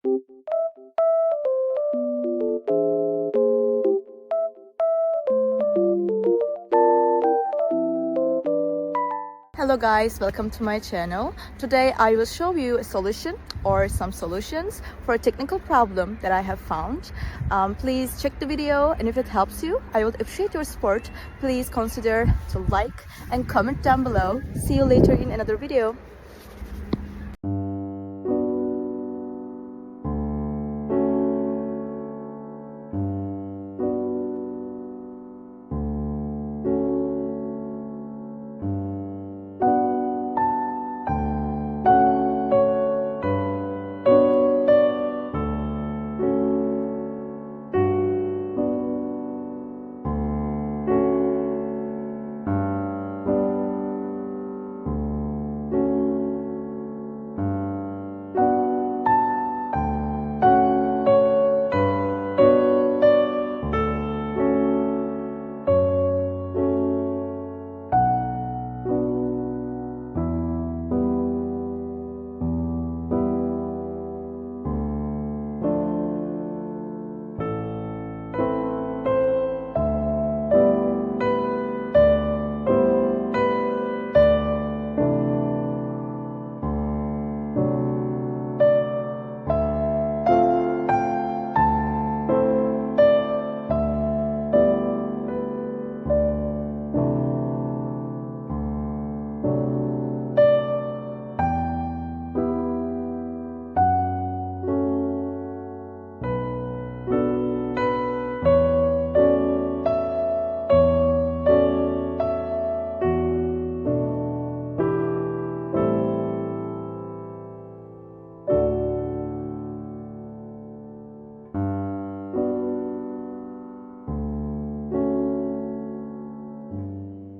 Hello guys, welcome to my channel. Today I will show you a solution or some solutions for a technical problem that I have found. Please check the video, and if it helps you, I would appreciate your support. Please consider to like and comment down below. See you later in another video.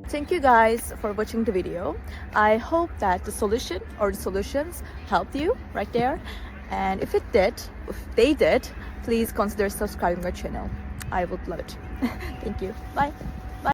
Thank you guys for watching the video. I hope that the solution or the solutions helped you right there. And if they did, please consider subscribing my channel. I would love it. Thank you. Bye.